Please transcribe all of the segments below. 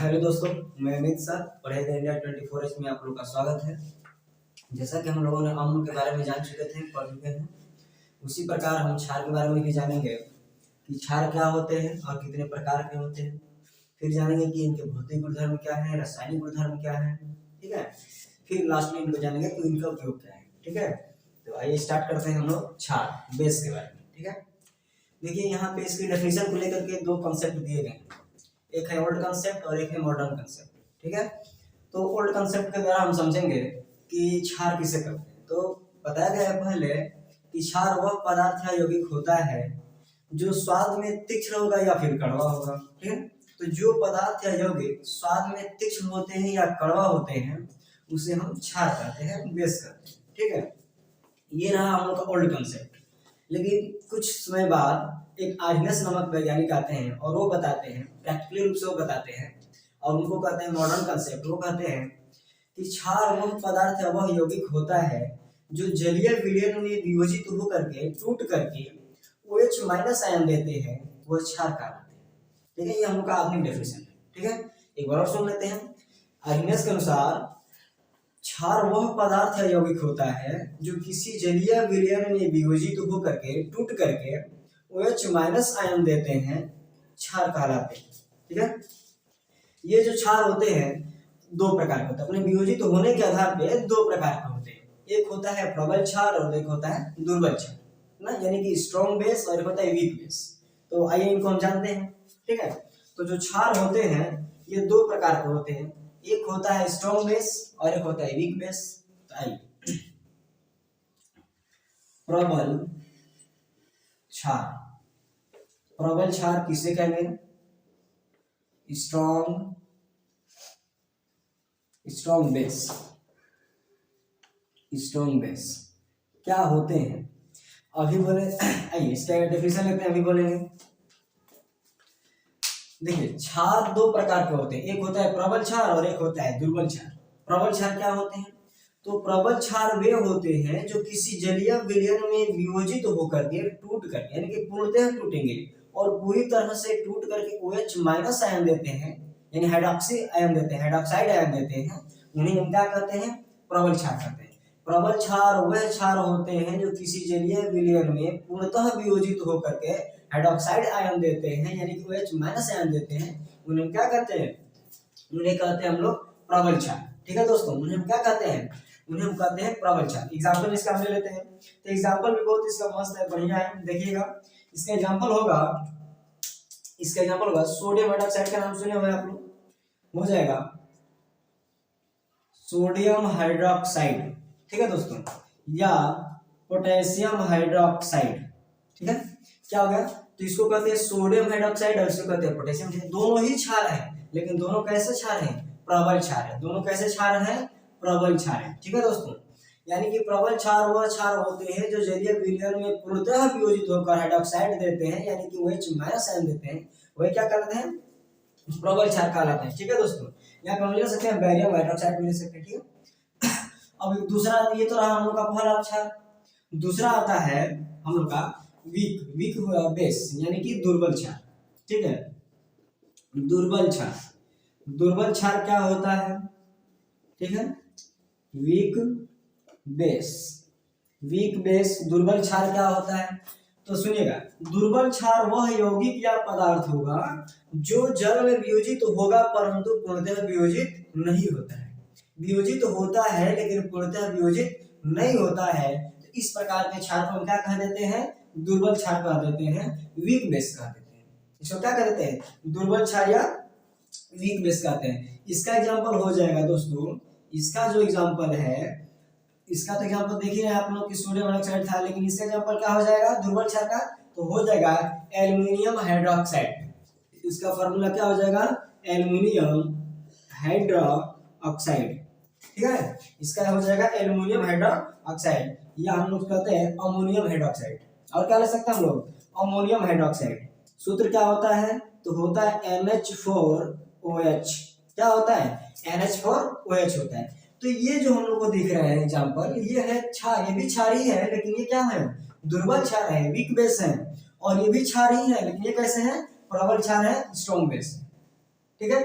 Hello दोस्तों, मैं Amit sir और इंडिया 24H में आप लोग का स्वागत है। जैसा कि हम लोगों ने अम्ल के बारे में जान चुके थे, पढ़ चुके हैं, उसी प्रकार हम क्षार के बारे में भी जानेंगे कि क्षार क्या होते हैं और कितने प्रकार के होते हैं। फिर जानेंगे कि इनके भौतिक गुणधर्म क्या है, रासायनिक गुणधर्म क्या है, ठीक है। फिर लास्ट में इनको जानेंगे कि इनका उपयोग क्या है, ठीक है। तो आइए स्टार्ट करते हैं हम लोग क्षार बेस के बारे में, ठीक है। देखिए यहाँ पे इसकी डेफिनेशन को लेकर के दो कॉन्सेप्ट दिए गए हैं, एक है ओल्ड कंसेप्ट और एक है मॉडर्न कंसेप्ट, ठीक है। तो ओल्ड कंसेप्ट के द्वारा हम समझेंगे कि क्षार किसे कहते हैं। तो बताया गया है पहले कि क्षार वह पदार्थ या यौगिक होता है जो स्वाद में तीक्ष्ण होगा या फिर कड़वा होगा, ठीक है। तो जो पदार्थ या यौगिक स्वाद में तीक्ष्ण होते हैं या कड़वा होते हैं उसे हम क्षार कहते हैं, बेस कहते हैं, ठीक है। ये रहा हम लोग का ओल्ड कंसेप्ट। लेकिन कुछ समय बाद एक आर्यभट्ट नामक वैज्ञानिक आते हैं और वो बताते हैं, प्रैक्टिकली रूप से वो बताते हैं, और उनको कहते हैं मॉडर्न कंसेप्ट। वो कहते हैं कि क्षार वह पदार्थ या वह यौगिक होता है जो जलीय विलयन में वियोजित होकर के टूट करके OH माइनस आयन देते हैं, वह क्षार कहलाते हैं, ठीक है। ये हम लोग का आधुनिक डेफिनेशन है, ठीक है। एक बार और सुन लेते हैं। आर्यभट्ट के अनुसार क्षार वह पदार्थ या यौगिक होता है जो किसी जलीय विलयन में वियोजित होकर के टूट करके OH माइनस आयन देते हैं, क्षार कहलाते हैं, ठीक है। ये जो क्षार होते हैं दो प्रकार के होते हैं, अपने वियोजित होने के आधार पे दो प्रकार के होते हैं। एक होता है प्रबल क्षार और एक होता है दुर्बल क्षार, ना, यानी कि स्ट्रॉन्ग बेस और एक होता है वीक बेस। तो आइए इनको हम जानते हैं, ठीक है। तो जो क्षार होते हैं ये दो प्रकार के होते हैं, एक होता है स्ट्रॉन्ग बेस और एक होता है वीक बेस। तो आइए प्रबल क्षार, प्रबल क्षार किसे कहेंगे? Strong base. स्ट्रॉन्ग बेस क्या होते हैं अभी बोले, आइए इसका डेफिनेशन लेते हैं, अभी बोलेंगे। देखिए क्षार दो प्रकार के होते हैं, एक होता है प्रबल क्षार और एक होता है दुर्बल क्षार। प्रबल क्षार क्या होते हैं? तो प्रबल क्षार वे होते हैं जो किसी जलीय विलयन में वियोजित होकर के टूट कर, यानी कि पूर्णतः टूटेंगे और पूरी तरह से टूट करके OH माइनस आयन देते हैं, यानी हाइड्रोक्सी आयन देते हैं, हाइड्रोक्साइड आयन देते हैं, उन्हें हम क्या कहते हैं? प्रबल क्षार कहते हैं। प्रबल क्षार वह क्षार होते हैं जो किसी जलीय विलयन में पूर्णतः वियोजित होकर के हाइड्रोक्साइड आयन देते हैं, यानी कि OH माइनस आयन देते हैं, उन्हें क्या कहते हैं? उन्हें कहते हैं हम लोग प्रबल क्षार, ठीक है दोस्तों। उन्हें हम क्या कहते हैं? उन्हें हम कहते हैं प्रबल क्षार। एग्जांपल इसका हम ले लेते हैं। तो एग्जांपल भी बहुत इसका मस्त है, बढ़िया है, देखिएगा। इसका एग्जांपल होगा सोडियम हाइड्रोक्साइड का नाम सुने हुए आप लोग, हो जाएगा सोडियम हाइड्रोक्साइड, ठीक है दोस्तों, या पोटेशियम हाइड्रोक्साइड, ठीक है। क्या हो गया? तो इसको कहते हैं सोडियम हाइड्रोक्साइड और इसको कहते हैं पोटेशियम। दोनों ही क्षार है, लेकिन दोनों कैसे क्षार है? प्रबल क्षार है। दोनों कैसे क्षार है? प्रबल क्षार है, ठीक है दोस्तों। यानी कि प्रबल क्षार वह क्षार होते हैं जो जलीय विलयन में पूर्णतः वियोजित होकर हाइड्रोक्साइड देते हैं, यानी कि OH माइनस आयन देते हैं, वही क्या कहते हैं? प्रबल क्षार कहलाते हैं, ठीक है दोस्तों। यहाँ पे हम ले सकते हैं बैरियम हाइड्रोक्साइड भी ले सकते हैं, ठीक है। अब दूसरा, ये तो रहा हम लोग का पहला क्षार। दूसरा आता है हम लोग का वीक बेस, यानी कि दुर्बल क्षार, ठीक है। दुर्बल क्षार, दुर्बल क्षार क्या होता है? ठीक है, वीक बेस दुर्बल क्षार क्या होता है? तो सुनिएगा, दुर्बल क्षार वह यौगिक या पदार्थ होगा जो जल में वियोजित होगा परंतु पूर्णतः वियोजित नहीं होता है। वियोजित होता है लेकिन पूर्णतः वियोजित नहीं होता है। तो इस प्रकार के क्षार को हम क्या कह देते हैं? दुर्बल क्षार कह देते हैं, वीक बेस कह देते हैं। इसको क्या कह देते हैं? दुर्बल क्षार या वीक बेस कहते हैं। इसका एग्जांपल हो जाएगा दोस्तों, इसका जो एग्जांपल है, इसका तो एग्जांपल देख ही रहे आप लोग कि सोडियम हाइड्रोक्साइड था, लेकिन इसका एग्जांपल क्या हो जाएगा दुर्बल क्षार का? तो हो जाएगा एल्युमिनियम हाइड्रोक्साइड। इसका फार्मूला क्या हो जाएगा? एल्युमिनियम हाइड्रोक्साइड, ठीक है। इसका हो जाएगा एल्युमिनियम हाइड्रोक्साइड, या हम लोग कहते हैं अमोनियम हाइड्रोक्साइड। और क्या ले सकते हैं हम लोग? Ammonium hydroxide. सूत्र क्या होता है? तो होता है NH4OH। क्या होता है? NH4OH होता है। तो ये जो हम लोग को दिख रहा है एग्जांपल, ये है क्षार, ये भी क्षार ही है, लेकिन ये क्या है? दुर्बल क्षार है, वीक बेस है। और ये भी क्षार ही है, लेकिन ये कैसे है? प्रबल क्षार है, स्ट्रॉन्ग बेस है, ठीक है।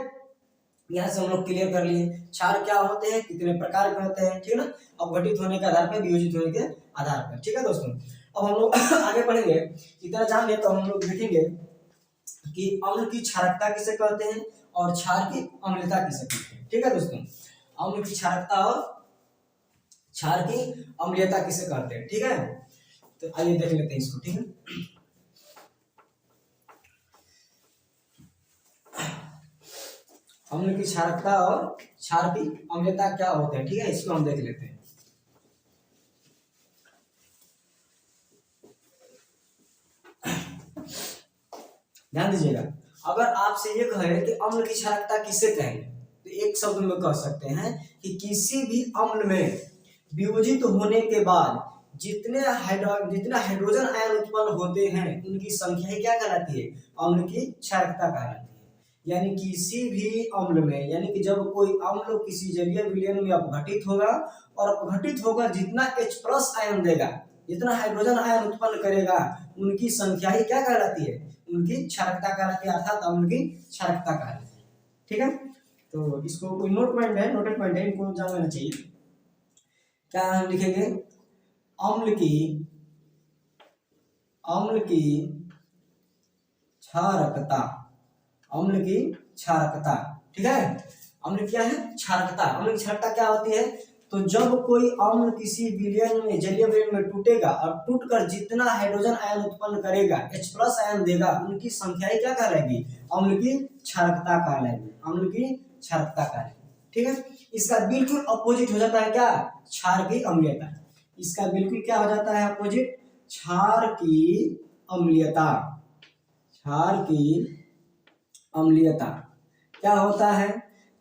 यहाँ से हम लोग क्लियर कर लिए क्षार क्या होते हैं, कितने प्रकार के होते हैं, ठीक है ना। अब घटित होने के आधार पर, वियोजित होने के आधार पर, ठीक है दोस्तों। अब हम लोग आगे बढ़ेंगे, इतना जान लिया तो हम लोग देखेंगे कि अम्ल की क्षारकता किसे कहते हैं और क्षार की अम्लता किसे कहते हैं, ठीक है दोस्तों। अम्ल की क्षारकता और क्षार की अम्लीयता किसे कहते हैं, ठीक है। तो आइए देख लेते हैं इसको, ठीक है। अम्ल की क्षारकता और क्षार की अम्लीयता क्या होते हैं, ठीक है, इसको हम देख लेते हैं। ध्यान दीजिएगा, अगर आपसे ये कहे कि अम्ल की क्षारकता किसे कहेंगे, तो एक शब्द में कह सकते हैं कि किसी भी अम्ल में वियोजित होने के बाद जितने हाइड्रोजन आयन उत्पन्न होते हैं उनकी संख्या ही क्या कहलाती है, अम्ल की क्षारकता कहलाती है। यानी किसी भी अम्ल में, यानी कि जब कोई अम्ल किसी जलीय विलयन में अपघटित होगा और अपघटित होकर जितना H+ आयन देगा, जितना हाइड्रोजन आयन उत्पन्न करेगा, उनकी संख्या ही क्या कहलाती है, उनकी क्षारकता कहलाती है, अर्थात अम्ल की क्षारकता कहलाती है, ठीक है। तो इसको कोई नोट पॉइंट है, नोटेड पॉइंट है, इनको जान लेना चाहिए। क्या हम लिखेंगे, अम्ल की क्षारकता, अम्ल की क्षारकता, ठीक है। अम्ल क्या है, क्षारकता। अम्ल की क्षारकता क्या होती है, तो जब कोई अम्ल किसी विलयन में, जलीय विलयन में टूटेगा और टूटकर जितना हाइड्रोजन आयन उत्पन्न करेगा, H+ आयन देगा, उनकी संख्या ही क्या कहलाएगी, अम्ल की क्षारकता कहलाएगी, अम्ल की क्षारकता कहलाएगी, ठीक है। इसका बिल्कुल अपोजिट हो जाता है क्या, क्षार की अम्लीयता। इसका बिल्कुल क्या हो जाता है अपोजिट, क्षार की अम्लीयता। क्षार की अम्लीयता क्या होता है,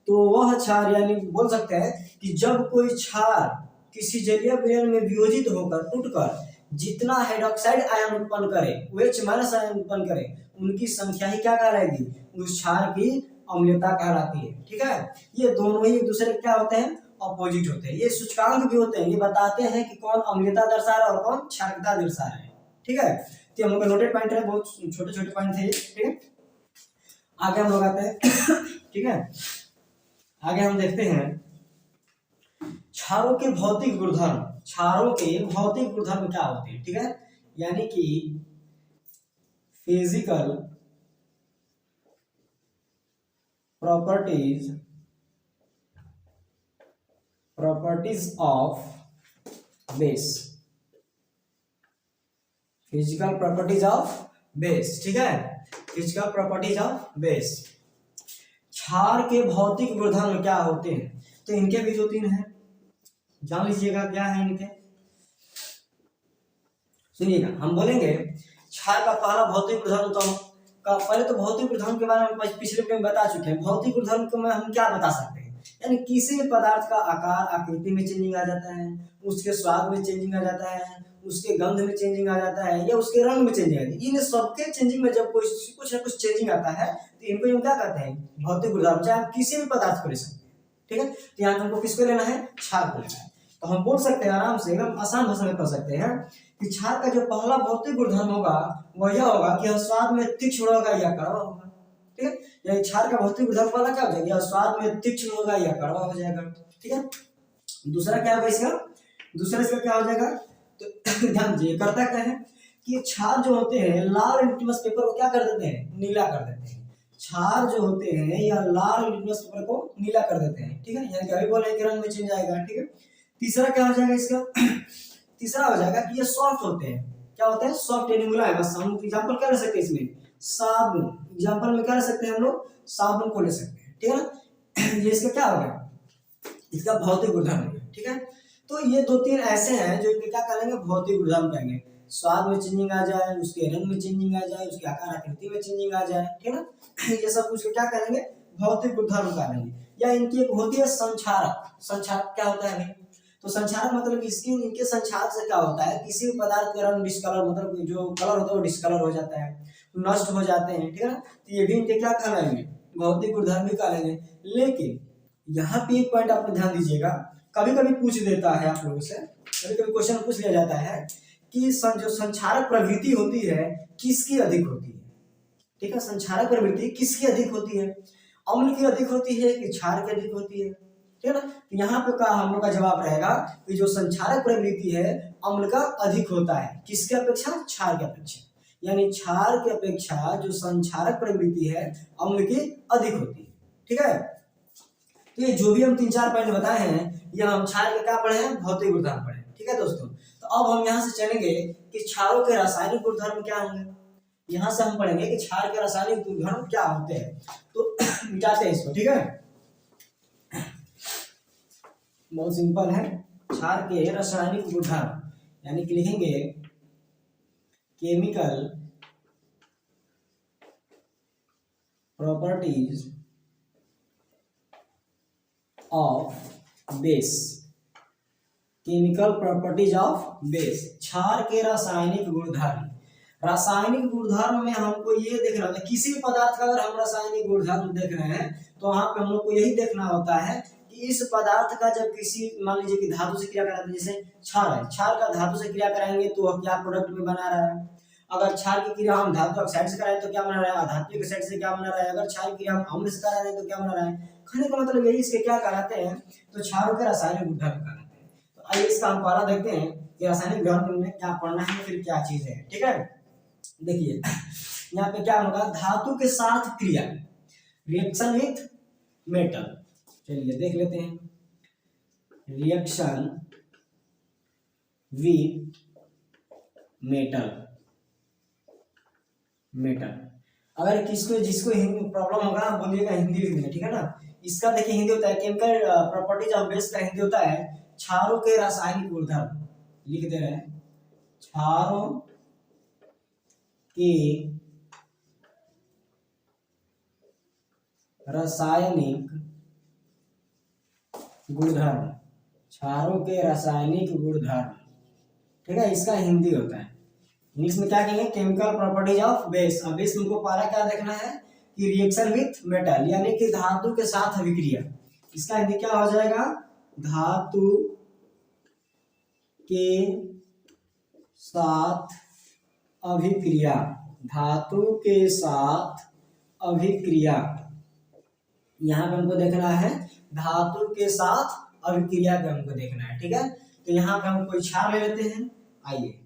तो वह क्षार, यानी बोल सकते हैं कि जब कोई क्षार किसी जलीय विलयन में वियोजित होकर टूटकर जितना हाइड्रोक्साइड आयन उत्पन्न करे, OH- आयन उत्पन्न करे, उनकी संख्या ही क्या कहलाएगी, उस क्षार की अम्लीयता कहलाती है, ठीक है। ये दोनों ही एक दूसरे क्या होते हैं, अपोजिट होते हैं। ये सूचकांक भी होते हैं, ये बताते हैं कि कौन अम्लीयता दर्शा रहा है और कौन क्षारकता दर्शा रहा है, ठीक है। तो हम लोग का नोटेड पॉइंट है, बहुत छोटे छोटे पॉइंट थे, ठीक है। आगे हम लोग आते हैं ठीक है। आगे हम देखते हैं क्षारों के भौतिक गुणधर्म। क्षारों के भौतिक गुणधर्म क्या होते हैं, ठीक है, यानी कि physical properties of base, physical properties of base, ठीक है, फिजिकल प्रॉपर्टीज ऑफ बेस। क्षार के भौतिक गुणधर्म क्या होते हैं, तो इनके भी दो तीन हैं, जान लीजिएगा क्या है इनके। सुनिएगा, हम बोलेंगे क्षार का पहला भौतिक गुणधर्म, तो का पहले तो भौतिक गुणधर्म के बारे में पिछले वीडियो में बता चुके हैं। भौतिक गुणधर्म को हम क्या बता सकते हैं, यानी किसी भी पदार्थ का आकार आकृति में चेंजिंग आ जाता है, उसके स्वाद में चेंजिंग आ जाता है, उसके गंध में चेंजिंग आ जाता है, या उसके रंग में चेंजिंग आती है। इन सबके चेंजिंग में जब कोई कुछ ना कुछ चेंजिंग आता है, तो इनको हम क्या कहते हैं, भौतिक गुणधर्म। चाहे हम किसी भी पदार्थ को ले सकते हैं, ठीक है। तो यहाँ हमको किसको लेना है, क्षार को लेना है। तो हम बोल सकते हैं आराम से, एकदम आसान भाषा में कह सकते हैं कि क्षार का जो पहला भौतिक गुणधर्म होगा वह यह होगा कि यह स्वाद में तीक्ष्ण होगा या कड़वा होगा, ठीक है। यह क्षार का भौतिक गुणधर्म पहला क्या हो जाएगा, यह स्वाद में तीक्ष्ण होगा या कड़वा हो जाएगा, ठीक है। दूसरा क्या होगा इसका, दूसरा इसका क्या हो जाएगा, तो ध्यान दीजिए करता क्या है कि क्षार जो होते हैं लाल लिटमस पेपर को क्या कर देते हैं, नीला कर देते हैं। क्षार जो होते हैं या लाल लिटमस पेपर को नीला कर देते हैं, ठीक है, यानी कि अभी बोले कि रंग में चेंज आएगा, ठीक है। तीसरा क्या हो जाएगा इसका, तीसरा हो जाएगा कि ये सॉफ्ट होते हैं। क्या होते हैं, सॉफ्ट यानी मुलायम। बस हम एग्जांपल क्या ले सकते हैं इसमें, साबुन। एग्जांपल में क्या ले सकते हैं हम लोग, साबुन को ले सकते हैं, ठीक है ना। ये इसका क्या हो गया, इसका भौतिक गुणधर्म हो गया, ठीक है। तो ये दो तीन ऐसे हैं जो क्या कहेंगे, भौतिक गुणधर्म कहेंगे। स्वाद में चेंजिंग आ जाए, उसके रंग में चेंजिंग आ जाए, उसके आकार आकृति में चेंजिंग आ जाए, ठीक है ना। ये सब कुछ क्या कहेंगे, भौतिक गुणधर्म कहेंगे। या इनकी एक होती है संक्षारक। संक्षारक क्या होता है, तो संक्षारक मतलब इसकी इनके संक्षारक से क्या होता है, किसी भी पदार्थ का रंग डिस्कलर, मतलब जो कलर होता है वो डिस्कलर हो जाता है, नष्ट हो जाते हैं, ठीक है ना। तो ये भी इनके क्या कहलाएंगे, भौतिक गुणधर्म भी कहलाएंगे। लेकिन यहाँ पे एक पॉइंट आपने ध्यान दीजिएगा, कभी कभी पूछ देता है आप लोगों से, कभी कभी क्वेश्चन पूछ लिया जाता है कि जो संक्षारक प्रवृत्ति होती है किसकी अधिक होती है, ठीक है। संक्षारक प्रवृत्ति किसकी अधिक होती है, अम्ल की अधिक होती है कि क्षार की अधिक होती है, ठीक है ना। तो यहाँ पे का हम लोग का जवाब रहेगा कि जो संक्षारक प्रवृत्ति है अम्ल का अधिक होता है, किसके अपेक्षा, क्षार के अपेक्षा। यानी क्षार की अपेक्षा जो संक्षारक प्रवृत्ति है अम्ल की अधिक होती है, ठीक है। तो ये जो भी हम 3-4 पॉइंट बताए हैं ये हम क्षार के क्या पढ़े हैं, भौतिक गुणधर्म पढ़े, ठीक है दोस्तों। तो अब हम यहाँ से चलेंगे कि क्षारों के रासायनिक गुणधर्म क्या होंगे। यहाँ से हम पढ़ेंगे कि क्षार के रासायनिक गुणधर्म क्या होते हैं। तो मिटाते हैं इसको, ठीक है, बहुत सिंपल है। क्षार के रासायनिक गुणधर्म यानी कि लिखेंगे chemical properties of base, chemical properties of base, क्षार के रासायनिक गुणधर्म। रासायनिक गुणधर्म में हमको ये देखना होता है, किसी भी पदार्थ का अगर हम रासायनिक गुणधर्म देख रहे हैं तो वहां पे हम लोग को यही देखना होता है कि इस पदार्थ का जब किसी, मान लीजिए कि धातु से क्रिया कराते हैं, जैसे क्षार है, क्षार का धातु से क्रिया कराएंगे तो वह क्या प्रोडक्ट में बना रहा है। अगर क्षार की क्रिया हम धातु ऑक्साइड से कराएं तो क्या बना रहा है, धातु ऑक्साइड से क्या बना रहा है। अगर क्षार की क्रिया हम अम्ल से करा रहे हैं तो क्या बना रहा है। कहने का मतलब यही, इसके क्या कहलाते हैं, तो क्षारों के रासायनिक गुणधर्म कहलाते हैं। तो आइए इसका हम पहला देखते हैं कि रासायनिक गुणधर्म में क्या पढ़ना है, फिर क्या चीज है, ठीक है। देखिए यहाँ पे क्या होगा, धातु के साथ क्रिया, रिएक्शन विथ मेटल। चलिए देख लेते हैं, रिएक्शन विथ मेटल। मेटल अगर किसको जिसको हिंदी प्रॉब्लम होगा बोलिएगा हिंदी लिखने में, ठीक है ना। इसका देखिए हिंदी होता है केमिकल प्रॉपर्टीज ऑफ बेस का हिंदी होता है क्षारों के रासायनिक गुणधर्म। लिख दे रहे हैं क्षारों के रासायनिक गुणधर्म, क्षारों के रासायनिक गुणधर्म, ठीक है, इसका हिंदी होता है। इंग्लिश में क्या कहेंगे, केमिकल प्रॉपर्टीज ऑफ बेस। अब बेस में पहला क्या देखना है कि रिएक्शन विथ मेटल, यानी कि धातु के साथ अभिक्रिया। इसका हिंदी क्या हो जाएगा, धातु के साथ अभिक्रिया, धातु के साथ अभिक्रिया। यहाँ पे हमको देखना है धातु के साथ अभिक्रिया पे हमको देखना है, ठीक है। तो यहाँ पे हम कोई क्षार ले लेते हैं। आइए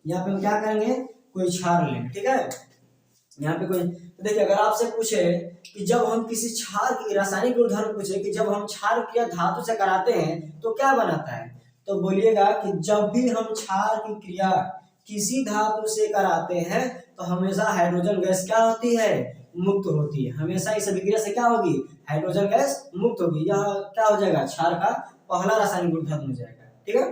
यहाँ पे हम क्या करेंगे, कोई क्षार लेंगे, ठीक है। यहाँ पे कोई, तो देखिए अगर आपसे पूछे कि जब हम किसी क्षार की रासायनिक गुणधर्म पूछे कि जब हम क्षार क्रिया धातु से कराते हैं तो क्या बनाता है, तो बोलिएगा कि जब भी हम क्षार की क्रिया किसी धातु से कराते हैं तो हमेशा हाइड्रोजन गैस क्या होती है, मुक्त होती है। हमेशा इस अभिक्रिया से क्या होगी, हाइड्रोजन गैस मुक्त होगी। यह क्या हो जाएगा, क्षार का पहला रासायनिक गुणधर्म हो जाएगा, ठीक है।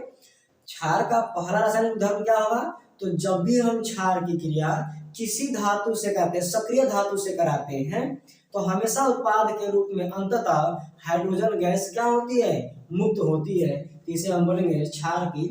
क्षार का पहला रासायनिक गुणधर्म क्या होगा, तो जब भी हम क्षार की क्रिया किसी धातु से करते हैं, सक्रिय धातु से कराते हैं, तो हमेशा उत्पाद के रूप में अंततः हाइड्रोजन गैस क्या होती है, मुक्त होती है। इसे हम बोलेंगे क्षार की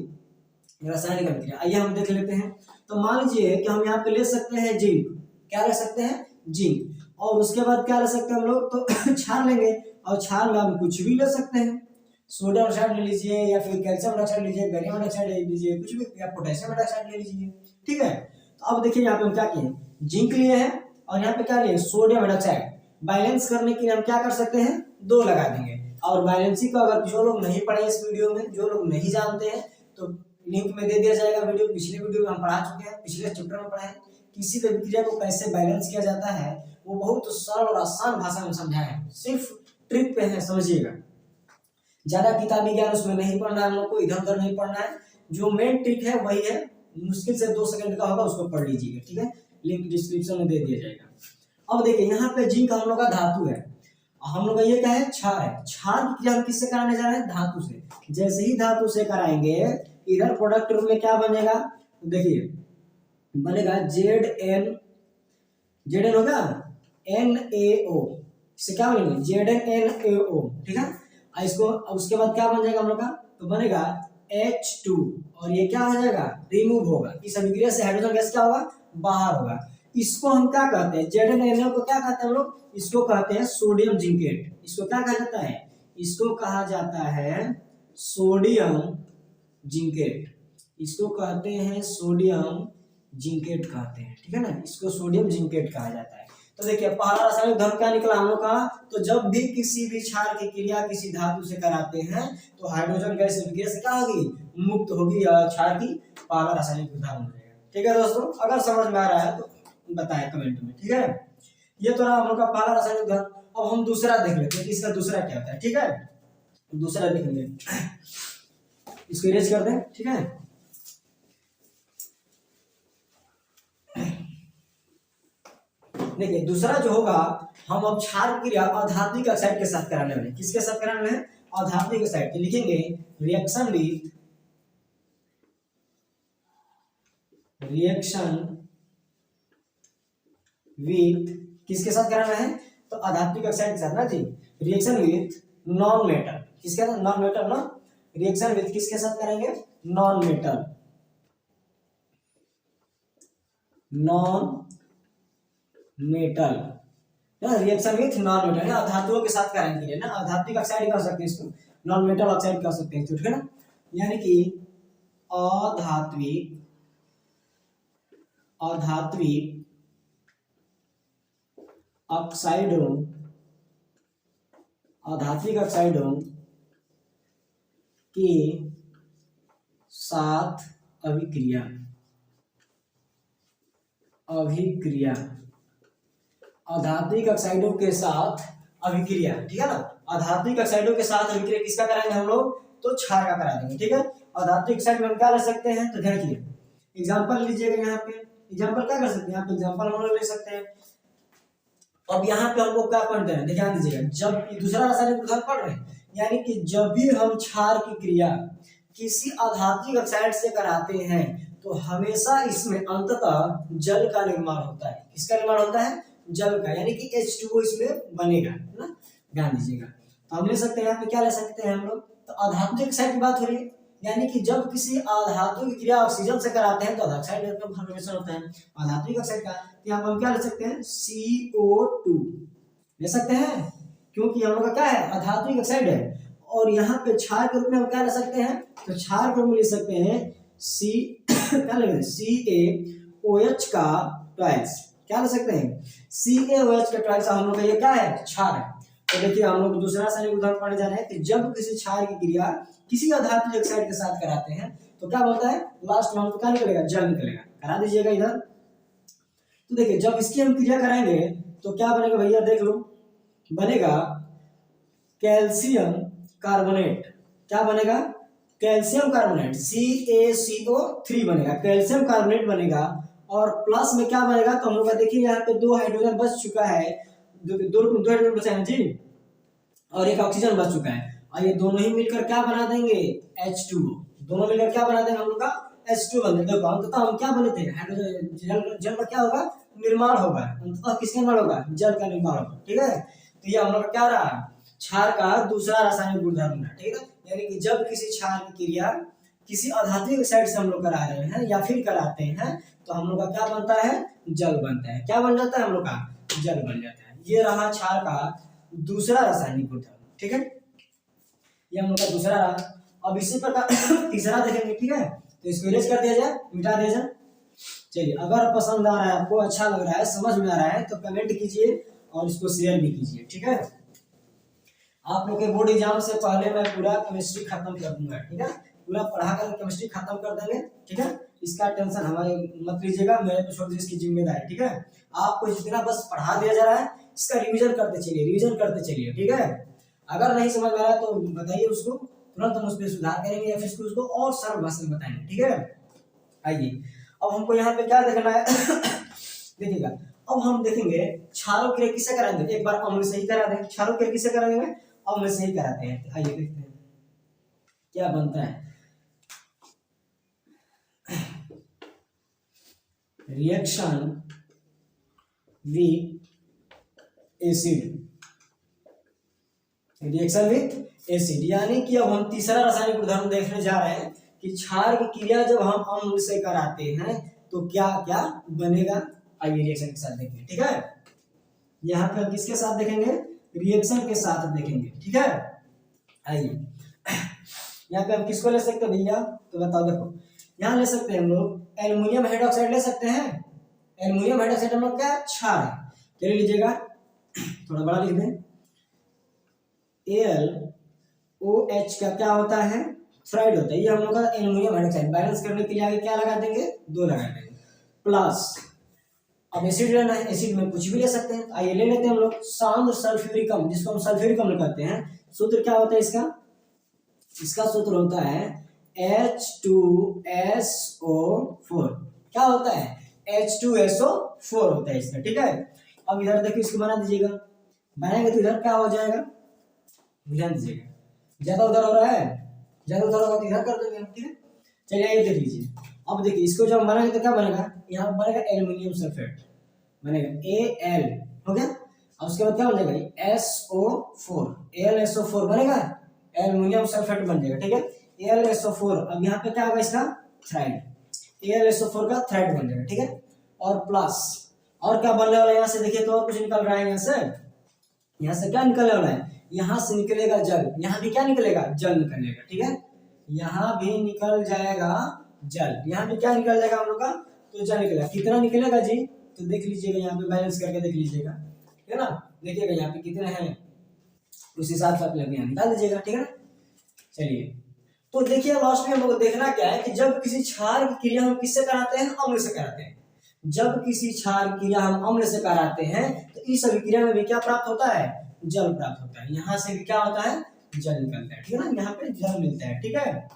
रासायनिक अभिक्रिया। आइए हम देख लेते हैं। तो मान लीजिए कि हम यहाँ पे ले सकते हैं जिंक, क्या ले सकते हैं, जिंक, और उसके बाद क्या ले सकते हैं हम लोग, तो क्षार लेंगे, और क्षार में हम कुछ भी ले सकते हैं, सोडियम ऑक्साइड ले लीजिए या फिर कैल्शियम ऑक्साइड लीजिए, बेरियम ऑक्साइड ले लीजिए, कुछ भी, या पोटेशियम ऑक्साइड ले लीजिए, ठीक है। तो अब देखिए यहाँ पे हम क्या किए, जिंक लिए हैं और यहाँ पे क्या लिए, सोडियम ऑक्साइड। बैलेंस करने के लिए हम क्या कर सकते हैं, 2 लगा देंगे। और बैलेंसिंग को अगर जो लोग नहीं पढ़े इस वीडियो में, जो लोग नहीं जानते हैं, तो लिंक में दे दिया जाएगा वीडियो, पिछले वीडियो में हम पढ़ा चुके हैं, पिछले चैप्टर में पढ़ा है। किसी भी अभिक्रिया को कैसे बैलेंस किया जाता है वो बहुत सरल और आसान भाषा में समझाया है, सिर्फ ट्रिक पे है, समझिएगा। ज्यादा किताबी ज्ञान उसमें नहीं पढ़ना है हम लोग को, इधर उधर नहीं पढ़ना है, जो मेन ट्रिक है वही है, मुश्किल से 2 सेकंड का होगा, उसको पढ़ लीजिएगा, ठीक है। लिंक डिस्क्रिप्शन में दे दिया जाएगा। अब देखिए यहाँ पे जिंक हम लोग का धातु है, हम लोग का ये क्या है, क्षार है। क्षार की क्रिया हम किससे कराने जा रहे हैं, धातु से। जैसे ही धातु से कराएंगे इधर प्रोडक्ट रूप में क्या बनेगा, तो देखिए बनेगा Zn होगा NaO, इससे क्या बनेगा, ZnNaO, ठीक है। इसको उसके बाद क्या बन जाएगा हम लोग का, तो बनेगा H2, और ये क्या हो जाएगा, रिमूव होगा। इस अभिक्रिया से हाइड्रोजन गैस क्या होगा, बाहर होगा। इसको हम क्या कहते हैं, ZnNaO को क्या कहते हैं हम लोग, इसको कहते हैं सोडियम जिंकेट। इसको क्या कहा जाता है, इसको कहा जाता है सोडियम जिंकेट, इसको कहते हैं सोडियम जिंकेट कहते हैं, ठीक है ना, इसको सोडियम जिंकेट कहा जाता है। तो देखिए पहला रासायनिक धर्म क्या निकला हम लोग का, तो जब भी किसी भी क्षार की क्रिया किसी धातु से कराते हैं तो हाइड्रोजन गैस अभिक्रिया से क्या होगी, मुक्त होगी, क्षार की पहला रासायनिक धर्म हो जाएगा। ठीक है दोस्तों, अगर समझ में आ रहा है तो बताएं कमेंट में। ठीक है, ये तो रहा हम लोग का पहला रासायनिक धर्म। अब हम दूसरा देख लेते हैं कि इसका दूसरा क्या होता है। ठीक है, दूसरा देखेंगे, इसको इरेज कर दें। ठीक है, देखिए दूसरा जो होगा, हम अब क्षार की क्रिया अधात्विक ऑक्साइड के साथ कराने वाले। किसके साथ कराने वाले हैं, अधात्विक ऑक्साइड। लिखेंगे रिएक्शन विथ किसके साथ कराना है, तो अधात्विक ऑक्साइड के साथ ना जी। रिएक्शन विथ नॉन मेटल, किसके साथ, नॉन मेटल ना। रिएक्शन विथ किसके साथ करेंगे, non metal, non metal, reaction with non metal, अधातुओं के साथ करेंगे ना, अधात्विक ऑक्साइड कह सकते हैं इसको, नॉन मेटल ऑक्साइड कह सकते हैं, ठीक है ना। यानी कि अधात्विक ऑक्साइडों के साथ अभिक्रिया अधात्विक ऑक्साइडों के साथ अभिक्रिया, ठीक है ना। अधात्विक ऑक्साइडों के साथ अभिक्रिया किसका कराएंगे हम लोग, तो क्षार का करा देंगे। ठीक है, अधात्विक ऑक्साइड में हम क्या ले सकते हैं, तो देखिए एग्जांपल लीजिएगा। यहाँ पे एग्जांपल क्या कर सकते हैं, यहाँ पे एग्जांपल हम लोग ले सकते हैं। अब यहाँ पे हमको क्या पॉइंट देना है, ध्यान दीजिएगा। जब दूसरा रासायनिक उदाहरण पढ़ रहे हैं, यानी कि जब भी हम क्षार की क्रिया किसी अधात्विक ऑक्साइड से कराते हैं तो हमेशा इसमें अंततः जल का निर्माण होता है। किसका निर्माण होता है, जल का, यानी कि H2O इसमें बनेगा, है ना, ध्यान दीजिएगा। तो हम ले सकते हैं, यहाँ पे क्या ले सकते हैं हम लोग, तो अधात्विक ऑक्साइड की बात हो रही है, यानी कि जब किसी अधातु की क्रिया ऑक्सीजन से कराते हैं तो ऑक्साइड का फॉर्मेशन होता है अधात्विक ऑक्साइड का। तो यहाँ पर हम क्या ले सकते हैं, CO2 ले सकते हैं, क्योंकि हम लोग का क्या है, अधात्विक ऑक्साइड है। और यहाँ पे क्षार के रूप में हम क्या ले सकते हैं, तो क्षार के रूप में ले सकते हैं क्या लेंगे, CaOH का ट्वाइस, क्या ले सकते हैं, CaOH का ट्वाइस। हम लोग का ये क्या है, क्षार है। तो देखिए हम लोग दूसरा रासायनिक उदाहरण पढ़ने जा रहे हैं कि जब किसी क्षार की क्रिया किसी अधात्विक ऑक्साइड के साथ कराते हैं तो क्या होता है, लास्ट में हमको क्या निकलेगा, जल निकलेगा। करा दीजिएगा इधर। तो देखिए जब इसकी हम क्रिया कराएंगे तो क्या बनेगा भैया, देख लो, बनेगा कैल्शियम कार्बोनेट। क्या बनेगा, कैल्शियम कार्बोनेट, CaCO3 बनेगा, कैल्शियम कार्बोनेट बनेगा। और प्लस में क्या बनेगा, तो हम लोग का देखिए यहाँ पे 2 हाइड्रोजन बच चुका है, दो हाइड्रोजन बचा है जी, और एक ऑक्सीजन बच चुका है। और ये दोनों ही मिलकर क्या बना देंगे, H2O। दोनों मिलकर क्या बना देंगे हम लोग का, H2O बन देंगे। देखो अंततः हम क्या बने थे, हाइड्रोजन, जल का क्या होगा, निर्माण होगा, अंततः किसका निर्माण होगा, जल का निर्माण होगा। ठीक है, तो ये हम लोग का क्या रहा, क्षार का दूसरा रासायनिक गुणधर्म है। ठीक है, यानी कि जब किसी क्षार की क्रिया किसी अधात्विक ऑक्साइड से हम लोग करा रहे हैं या फिर कराते हैं तो हम लोग का क्या बनता है, जल बनता है। क्या बन जाता है हम लोग का, जल बन जाता है। ये रहा क्षार का दूसरा रासायनिक गुणधर्म। ठीक है, ये हम लोग का दूसरा रहा। अब इसी प्रकार तीसरा देखेंगे। ठीक है, तो इसको इरेज कर दिया जाए, मिटा दिया जाए। चलिए, अगर पसंद आ रहा है, आपको अच्छा लग रहा है, समझ में आ रहा है तो कमेंट कीजिए और इसको शेयर भी कीजिए। ठीक है, आप लोग के बोर्ड एग्जाम से पहले मैं पूरा केमिस्ट्री खत्म कर दूंगा। ठीक है, पूरा पढ़ा कर केमिस्ट्री खत्म कर देंगे। ठीक है, इसका टेंशन हमारे मत लीजिएगा, मेरे पे छोड़ दीजिए इसकी जिम्मेदारी। ठीक है, आपको जितना बस पढ़ा दिया जा रहा है इसका रिवीजन करते चलिए, रिवीजन करते चलिए। ठीक है, अगर नहीं समझ में आ रहा है तो बताइए, उसको तुरंत हम उस पर सुधार करेंगे या फिर उसको और सरल भाषा में बताएंगे। ठीक है, आइए अब हमको यहाँ पे क्या देखना है देखिएगा। अब हम देखेंगे क्षारों क्रिया किससे कराएंगे, एक बार अम्ल से ही करा दें। क्षारों क्रिया किससे कराएंगे, अम्ल से ही कराते हैं। आइए देखते हैं क्या बनता है। Reaction with acid, reaction with acid, यानी कि अब हम तीसरा रासायनिक उदाहरण देखने जा रहे हैं कि क्षार की क्रिया जब हम अम्ल से कराते हैं तो क्या क्या बनेगा। आइए रिएक्शन के साथ देखेंगे। ठीक है, यहाँ पे हम किसके साथ देखेंगे, रिएक्शन के साथ देखेंगे। ठीक है, आइए यहाँ पे हम किसको ले सकते हैं भैया, तो बताओ। देखो यहाँ ले सकते हैं हम लोग एल्युमिनियम हाइड्रोक्साइड ले सकते हैं। एल्युमिनियम हाइड्रोक्साइड हम लोग क्या क्षार है, क्या ले लीजिएगा, थोड़ा बड़ा लिख दें, AlOH का क्या होता है, फ्राइड होता है। ये हम लोग का एल्युमिनियम हाइड्रोक्साइड। बैलेंस करने के लिए आगे क्या लगा देंगे, 2 लगा देंगे, प्लस अब एसिड लेना है, एसिड में कुछ भी ले सकते हैं। आइए ले लेते हैं हम लोग सांद्र सल्फ्यूरिक अम्ल, जिसको हम सल्फ्यूरिक अम्ल कहते हैं। सूत्र क्या होता है इसका, इसका सूत्र होता है H2SO4। क्या होता है, H2SO4 होता है इसका, ठीक है। अब इधर देखिए इसको बना दीजिएगा, बनाएंगे तो इधर क्या हो जाएगा, ध्यान दीजिएगा, ज्यादा उधर हो रहा है, ज्यादा उधर होगा तो इधर कर देंगे, ठीक है। चलिए ये देख लीजिए, अब देखिए इसको जब बनाएंगे तो क्या बनेगा, यहाँ बनेगा एल्युमिनियम सल्फेट बनेगा, Al हो गया। अब उसके बाद क्या हो जाएगा, SO4, AlSO4 बनेगा, एल्युमिनियम सल्फेट बन जाएगा, ठीक है। AlSO4, अब यहाँ पे क्या होगा इसका थ्राइड, AlSO4 का थ्राइड बन जाएगा, ठीक है। और प्लस, और क्या बनने वाला है यहाँ से, देखिए तो और कुछ निकल रहा है यहाँ से, यहाँ से क्या निकलने वाला है, यहाँ से निकलेगा जल, यहाँ भी क्या निकलेगा, जल निकलेगा, ठीक है। यहाँ भी निकल जाएगा जल, यहाँ भी क्या निकल जाएगा हम लोग का, तो जल निकलेगा। कितना निकलेगा जी, तो देख लीजिएगा, यहाँ पे बैलेंस करके देख लीजिएगा, ठीक है ना। देखिएगा यहाँ पे कितने हैं, उस हिसाब से आप लोग यहाँ निकाल दीजिएगा, ठीक है ना। चलिए तो देखिए लास्ट में हम लोग को देखना क्या है कि जब किसी क्षार की क्रिया हम किससे कराते हैं, अम्ल से कराते हैं। जब किसी क्षार क्रिया हम अम्ल से कराते हैं तो इस अभिक्रिया में भी क्या प्राप्त होता है, जल प्राप्त होता है। यहाँ से भी क्या होता है, जल निकलता है, ठीक है ना, यहाँ पे जल मिलता है, ठीक है।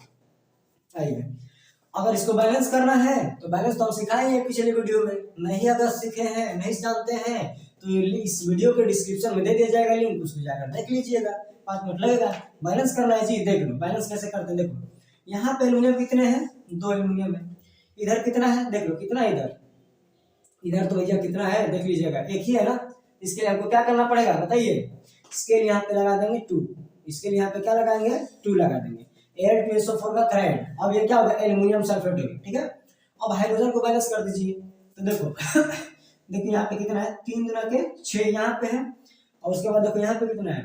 आइए अगर इसको बैलेंस करना है तो बैलेंस तो हम सिखाए हैं पिछले वीडियो में, नहीं अगर सीखे हैं, नहीं जानते हैं तो इस वीडियो के डिस्क्रिप्शन में दे दिया जाएगा लिंक, उसको जाकर देख लीजिएगा, 5 मिनट लगेगा। बैलेंस करना है जी, देख लो बैलेंस कैसे करते हैं। देखो यहाँ पे एल्युमिनियम कितने हैं, 2 एल्युमिनियम है, इधर कितना है, देख लो कितना है इधर, इधर तो भैया कितना है देख लीजिएगा, एक ही है ना। इसके लिए हमको क्या करना पड़ेगा बताइए, इसके लिए यहाँ पे लगा देंगे 2, इसके लिए यहाँ पे क्या लगाएंगे 2 लगा देंगे, Al2SO4 का थ्राइड। अब ये क्या होगा, एल्युमिनियम सल्फेट होगी, ठीक है। अब हाइड्रोजन को बैलेंस कर दीजिए, तो देखो देखिए यहाँ पे कितना है, 3 गुना के 6 यहाँ पे है, और उसके बाद देखो यहाँ पे कितना है,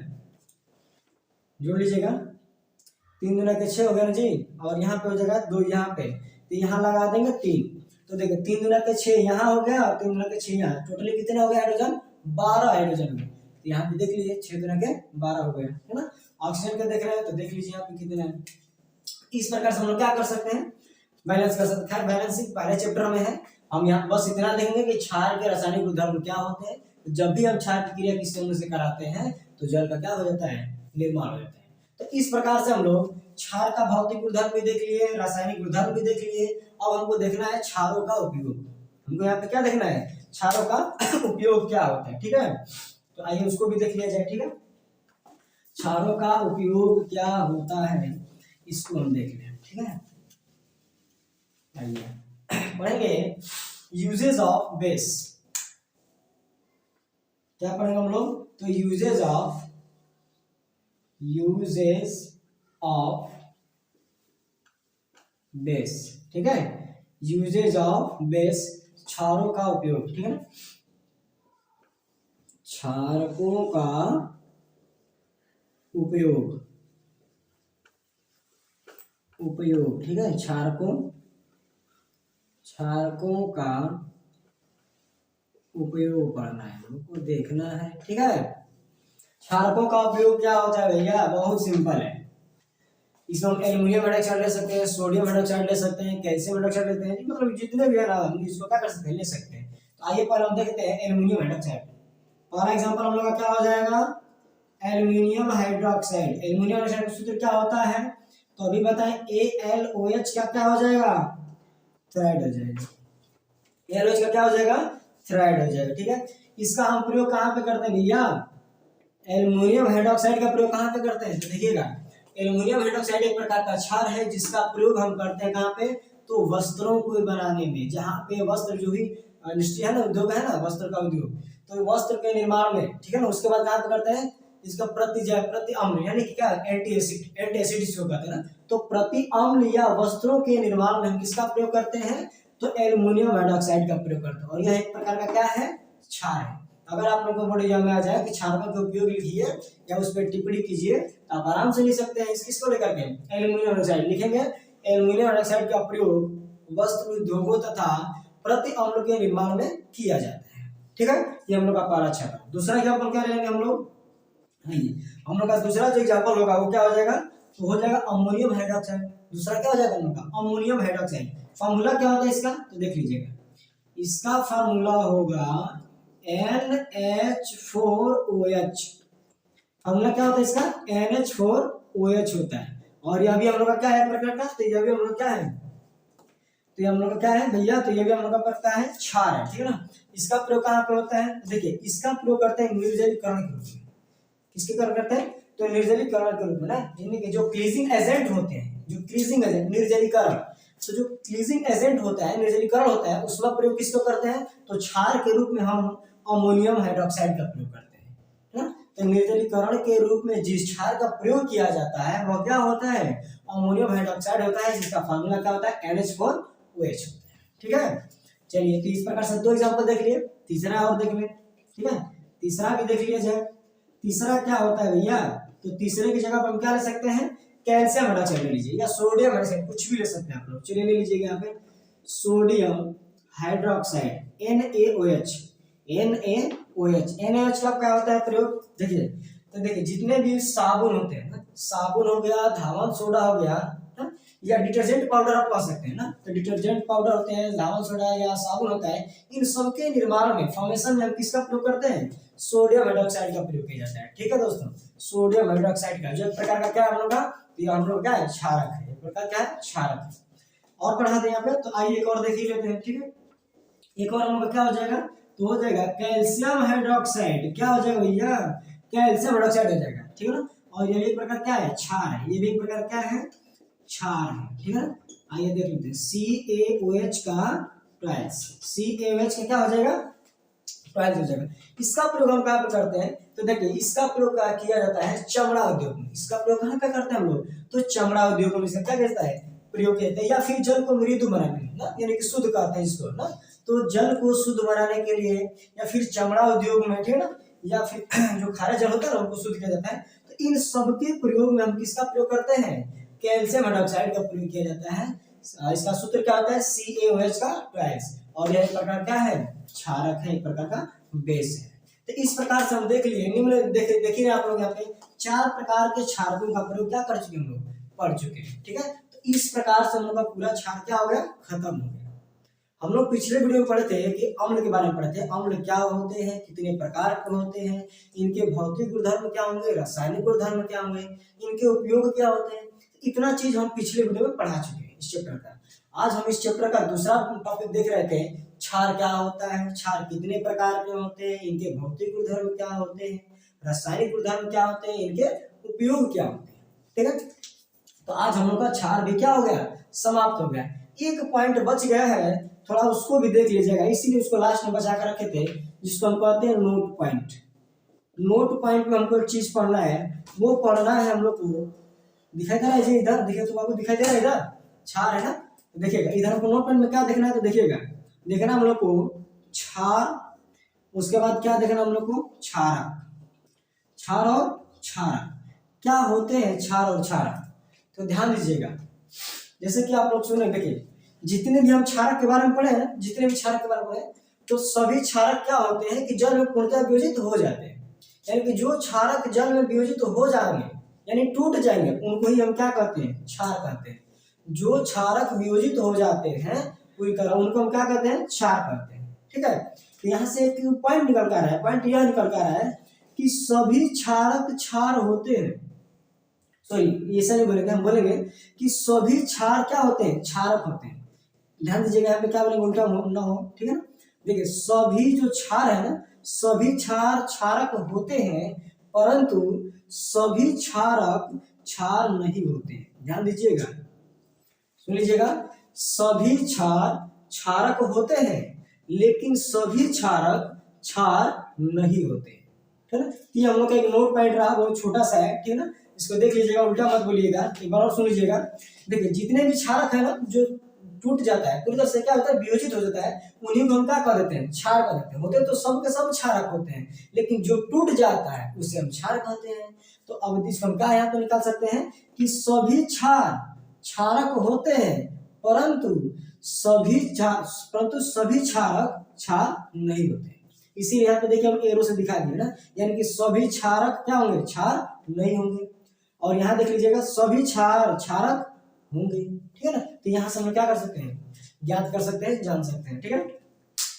जोड़ लीजिएगा, 3 गुना के 6 हो गया ना जी, और यहाँ पे हो जाएगा 2 यहाँ पे, तो यहाँ लगा देंगे 3, तो देखो 3 गुना के 6 यहाँ हो गया और 3 गुना के 6 यहाँ, टोटली कितने हो गए हाइड्रोजन, 12 हाइड्रोजन में। तो यहाँ पे देख लीजिए 6 गुना के 12 हो गए, है ना। ऑक्सीजन का देख रहे हैं तो देख लीजिए यहाँ पे कितने हैं। इस प्रकार से हम लोग क्या कर सकते हैं, बैलेंस कर सकते हैं। खैर बैलेंसिंग पहले चैप्टर में है, हम यहाँ बस इतना देखेंगे कि क्षार के रासायनिक गुणधर्म क्या होते हैं। तो जब भी हम क्षार की क्रिया किसी अम्ल से कराते हैं तो जल का क्या हो जाता है, निर्माण हो जाता है। तो इस प्रकार से हम लोग क्षार का भौतिक गुणधर्म भी देख लिए, रासायनिक गुणधर्म भी देख लिए। अब हमको देखना है क्षारों का उपयोग, हमको यहाँ पे क्या देखना है, क्षारों का उपयोग क्या होता है, ठीक है। तो आइए उसको भी देख लिया जाए, ठीक है। क्षारों का उपयोग क्या होता है इसको हम देख लें, ठीक है। आइए पढ़ेंगे यूजेज ऑफ बेस, क्या पढ़ेंगे हम लोग, तो यूजेज ऑफ बेस, ठीक है। यूजेज ऑफ बेस, क्षारों का उपयोग, ठीक है ना, क्षारकों का उपयोग, ठीक है। क्षारकों का उपयोग करना है हमको, देखना है, ठीक है। क्षारकों का उपयोग क्या होता है भैया, बहुत सिंपल है। इसमें हम एल्युमिनियम हाइड्रोक्साइड ले सकते हैं, सोडियम हाइड्रोक्साइड ले सकते हैं, कैल्शियम हाइड्रोक्साइड लेते हैं, मतलब जितने भी है ना हम इसको क्या कर सकते हैं, ले सकते हैं। तो आइए पहले हम देखते हैं एल्युमिनियम हाइड्रोक्साइड। पहला एग्जांपल हम लोग का क्या हो जाएगा, एल्युमिनियम हाइड्रोक्साइड। एल्युमिनियम हाइड्रोक्साइड का सूत्र क्या होता है, तो अभी बताएं, AlOH का क्या हो जाएगा, थ्राइड हो जाएगा। AlOH का क्या हो जाएगा, थ्राइड हो जाएगा, ठीक है। इसका हम प्रयोग कहाँ पे करते हैं भैया, एल्युमिनियम हाइड्रोक्साइड का प्रयोग कहाँ पे करते हैं, तो देखिएगा एल्युमिनियम हाइड्रोक्साइड एक प्रकार का क्षार है जिसका प्रयोग हम करते हैं कहाँ पे, तो वस्त्रों को बनाने में, जहाँ पे वस्त्र जो भी इंडस्ट्री है ना, उद्योग है ना, वस्त्र का उद्योग, तो वस्त्र के निर्माण में, ठीक है ना। उसके बाद कहाँ पे करते हैं, इसका प्रति अम्ल यानी कि क्या, एंटी एसिड इसको कहते हैं ना। तो प्रति अम्ल या वस्त्रों के निर्माण में हम किसका प्रयोग करते हैं, तो एल्युमिनियम हाइड्रोक्साइड का प्रयोग करते हैं, और यह एक प्रकार का क्या है, क्षार है। अगर आप लोगों को बोर्ड एग्जाम में आ जाए कि क्षारकों के उपयोग लिखिए या उस पर टिप्पणी कीजिए तो आप आराम से लिख सकते हैं। किसको लेकर के, एल्युमिनियम हाइड्रोक्साइड लिखेंगे। एल्युमिनियम हाइड्रोक्साइड का प्रयोग वस्त्र उद्योगों तथा प्रति अम्ल के निर्माण में किया जाता है, ठीक है, ये हम लोग का पहला क्षारक। दूसरा एग्जाम्पल क्या लेंगे हम लोग, हम लोग का दूसरा जो एग्जाम्पल होगा वो क्या हो जाएगा, तो हो जाएगा अमोनियम हाइड्रोक्साइड। दूसरा क्या हो जाएगा हम लोग का अमोनियम हाइड्रोक्साइड। फॉर्मूला क्या होता है इसका, तो देख लीजिएगा, इसका फॉर्मूला होगा NH4OH। फॉर्मूला क्या होता है इसका, NH4OH होता है। और यह भी हम लोग का क्या है प्रकार का, तो यह भी हम लोग क्या है, तो ये हम लोग का क्या है भैया, तो ये भी हम लोग का पड़ता है क्षार है, ठीक है ना। इसका प्रयोग कहाँ पर होता है, देखिए इसका प्रयोग करते हैं निर्जलीकरण के रूप में। किसके कारण करते हैं, तो निर्जलीकरण के रूप में ना, यानी जो क्लीजिंग एजेंट होते हैं, जो क्लीजिंग एजेंट निर्जलीकरण, तो जो क्लीजिंग एजेंट होता है, निर्जलीकरण होता है, उसका प्रयोग किसको करते हैं, तो क्षार के रूप में हम अमोनियम हाइड्रोक्साइड का प्रयोग करते हैं, है ना। तो निर्जलीकरण के रूप में जिस क्षार का प्रयोग किया जाता है वह क्या होता है, अमोनियम हाइड्रोक्साइड होता है, जिसका फार्मूला क्या होता है, NH4OH होता है, ठीक है। चलिए, तो इस प्रकार से दो एग्जांपल देख लिए, तीसरा और देख ले, ठीक है, तीसरा भी देख लिया जाए। तीसरा क्या होता है भैया, तो तीसरे की जगह पर हम क्या ले सकते हैं, कैल्शियम हाइड्रोक्साइड ले लीजिए या सोडियम हाइड्रोक्साइड, कुछ भी ले सकते हैं आप लोग। चलिए ले लीजिएगा यहाँ पे सोडियम हाइड्रोक्साइड NaOH। NaOH का क्या होता है प्रयोग, देखिए, तो देखिए जितने भी साबुन होते हैं ना, साबुन हो गया, धावन सोडा हो गया, है? या डिटर्जेंट पाउडर आप पा सकते हैं ना, तो डिटर्जेंट पाउडर होते हैं, धावन सोडा या साबुन होता है, इन सबके निर्माण में, फॉर्मेशन में हम किसका प्रयोग करते हैं, सोडियम हाइड्रोक्साइड का प्रयोग किया जाता है, ठीक है दोस्तों। सोडियम हाइड्रोक्साइड का जो एक प्रकार का क्या है हम लोग का, तो हम लोग क्या है क्षारक है, एक प्रकार क्या है क्षारक है। और पढ़ा दें यहाँ पे, तो आइए एक और देख ही लेते हैं, ठीक है। एक और हम लोग क्या हो जाएगा, तो हो जाएगा कैल्शियम हाइड्रोक्साइड, क्या हो जाएगा भैया, कैल्शियम हाइड्रोक्साइड हो जाएगा, ठीक है ना। और ये भी एक प्रकार क्या है क्षार है, ये भी एक प्रकार क्या है क्षार है, ठीक है। आइए देख लेते हैं CaOH का 12, CaOH का क्या हो जाएगा 12 हो जाएगा। इसका प्रयोग हम कहाँ पे करते हैं, तो देखिए इसका प्रयोग किया जाता है चमड़ा उद्योग में। इसका प्रयोग कहाँ पे करते हैं हम लोग, तो चमड़ा उद्योग में इसका क्या कहता है प्रयोग कहते हैं, या फिर जल को मृदु बनाने ना, यानी कि शुद्ध करते हैं इसको ना, तो जल को शुद्ध बनाने के लिए, या फिर चमड़ा उद्योग में, ठीक है ना, या फिर जो खारा जल होता है ना उनको शुद्ध किया जाता है। तो इन सबके प्रयोग में हम किसका प्रयोग करते हैं, कैल्शियम हाइड्रोक्साइड का प्रयोग किया जाता है। इसका सूत्र क्या होता है CaOH का 12, और यह एक प्रकार क्या है क्षारक है, एक प्रकार का बेस है। तो इस प्रकार से हम देख लिए, निम्न देखिए आप लोग यहाँ पे 4 प्रकार के क्षारकों का प्रयोग क्या कर चुके हम लोग, पढ़ चुके हैं, ठीक है। तो इस प्रकार से हम लोग का पूरा क्षार क्या हो गया, खत्म हो गया। हम लोग पिछले वीडियो में पढ़े थे कि अम्ल के बारे में पढ़े थे, अम्ल क्या होते हैं, कितने प्रकार के होते हैं, इनके भौतिक गुणधर्म क्या होंगे, रासायनिक गुणधर्म क्या होंगे, इनके उपयोग क्या होते हैं, इतना चीज हम पिछले वीडियो में पढ़ा चुके हैं इस चैप्टर का। आज हम इस चैप्टर का दूसरा टॉपिक देख रहे थे, क्षार क्या होता है, क्षार कितने प्रकार के होते हैं, इनके भौतिक गुणधर्म क्या होते हैं, रासायनिक गुणधर्म क्या होते हैं, इनके उपयोग क्या होते हैं, ठीक है। तो आज हम लोग का क्षार भी क्या हो गया, समाप्त हो गया। एक पॉइंट बच गया है, थोड़ा उसको भी देख लीजिएगा, इसीलिए उसको लास्ट में बचा कर रखे थे, जिसको हम कहते हैं नोट पॉइंट। नोट पॉइंट में हमको एक चीज पढ़ना है, वो पढ़ना है हम लोग को, दिखाई दे रहा है जी इधर, देखिए तो बाबू दिखाई दे रहा है इधर क्षार है ना, तो देखिएगा इधर हमको नोट पॉइंट में क्या देखना है, तो देखिएगा देखना हम लोग को क्षार, उसके बाद क्या देखना हम लोग को क्षारक, क्षार और क्षारक क्या होते हैं, क्षार और क्षारक। तो ध्यान दीजिएगा, जैसे कि आप लोग सुने, देखिए जितने भी हम क्षारक के बारे में पढ़े हैं, जितने भी क्षारक के बारे में पढ़े, तो सभी क्षारक क्या होते हैं कि जल में पूर्णतः वियोजित हो जाते हैं, यानी कि जो क्षारक जल में वियोजित हो जाएंगे, यानी टूट जाएंगे, उनको ही हम क्या कहते हैं, क्षार कहते हैं। जो क्षारक वियोजित हो जाते हैं पूरी तरह, उनको हम क्या कहते हैं, क्षार कहते हैं, ठीक है। तो यहाँ से एक पॉइंट निकल कर रहा है, पॉइंट यह निकल कर रहा है कि सभी क्षारक क्षार होते हैं, सॉरी ऐसा नहीं बोलेंगे, हम बोलेंगे कि सभी क्षार क्या होते हैं, क्षारक होते हैं। ध्यान दीजिएगा यहाँ पे क्या बोलेंगे, उल्टा ना हो, ठीक है ना। देखिए सभी जो क्षार है ना, सभी क्षार क्षारक होते हैं, परंतु सभी क्षारक क्षार नहीं होते हैं। ध्यान दीजिएगा, सुन लीजिएगा, सभी क्षार क्षारक होते हैं, लेकिन सभी क्षारक क्षार नहीं होते, ठीक है ना। ये हम लोग का एक नोट पॉइंट रहा, बहुत छोटा सा है, ठीक है ना, इसको देख लीजिएगा, उल्टा मत बोलिएगा, एक बार और सुन लीजिएगा। देखिए जितने भी क्षारक है ना, जो टूट जाता है पूरी तरह से, क्या होता है, वियोजित हो जाता है, उन्हीं को हम क्या कर देते हैं, क्षार कर देते हैं। होते तो सब के सब क्षारक होते हैं, लेकिन जो टूट जाता है उसे हम क्षार कहते हैं। तो अब इसको हम क्या यहाँ पर निकाल सकते हैं कि सभी क्षार क्षारक होते हैं, परंतु सभी क्षारक क्षार नहीं होते। इसीलिए यहाँ पे देखिए हम एरो से दिखा दिए ना, यानी कि सभी क्षारक क्या होंगे, क्षार नहीं होंगे। और यहाँ देख लीजिएगा सभी क्षार क्षारक होंगे, ठीक है ना। तो यहाँ से हम क्या कर सकते हैं, ज्ञात कर सकते हैं, जान सकते हैं, ठीक है।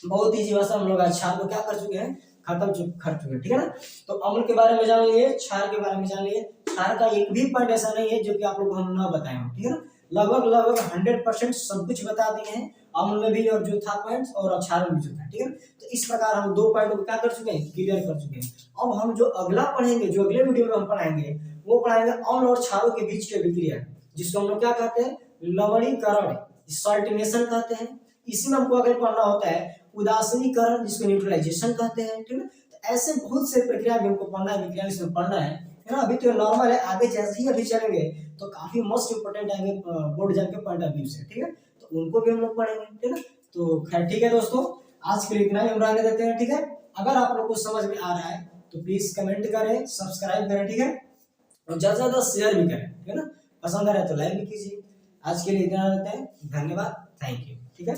बहुत ईजी भाषा हम लोग आज क्षार को क्या कर चुके हैं, कर चुके हैं, ठीक है ना। तो अम्ल के बारे में जान लिए, क्षार के बारे में जान लिए। क्षार का एक भी पॉइंट ऐसा नहीं है जो कि आप लोग को हम ना बताए हो, ठीक है ना। लगभग 100% सब कुछ बता दिए हैं, अम्ल में भी और जो था पॉइंट्स और क्षार में भी जो था, ठीक है। तो इस प्रकार हम 2 पॉइंट को क्या कर चुके हैं, क्लियर कर चुके हैं। अब हम जो अगला पढ़ेंगे, जो अगले वीडियो में हम पढ़ाएंगे, वो पढ़ाएंगे अम्ल और क्षारों के बीच के विक्रिया, जिसको हम लोग क्या कहते हैं, लवणीकरण, सॉल्टिनेशन कहते हैं। इसी में हमको अगर पढ़ना होता है उदासीनीकरण, जिसको न्यूट्रलाइजेशन कहते हैं, ठीक है। तो ऐसे बहुत से प्रक्रिया भी हमको पढ़ना है, विज्ञान इसमें पढ़ना है ना। अभी तो नॉर्मल है, आगे जैसे ही अभी चलेंगे तो काफी मोस्ट इंपोर्टेंट आएंगे बोर्ड एग्जाम के पॉइंट ऑफ व्यू से, ठीक है। तो उनको भी हम लोग पढ़ेंगे, ठीक है। तो खैर ठीक है दोस्तों, आज के लिए इतना ही हम रहने देते हैं, ठीक है। अगर आप लोग को समझ में आ रहा है तो प्लीज कमेंट करें, सब्सक्राइब करें, ठीक है, और ज्यादा से ज्यादा शेयर भी करें, ठीक है ना। पसंद आ रहा है तो लाइक भी कीजिए। आज के लिए इतना रहते हैं, धन्यवाद, थैंक यू, ठीक है।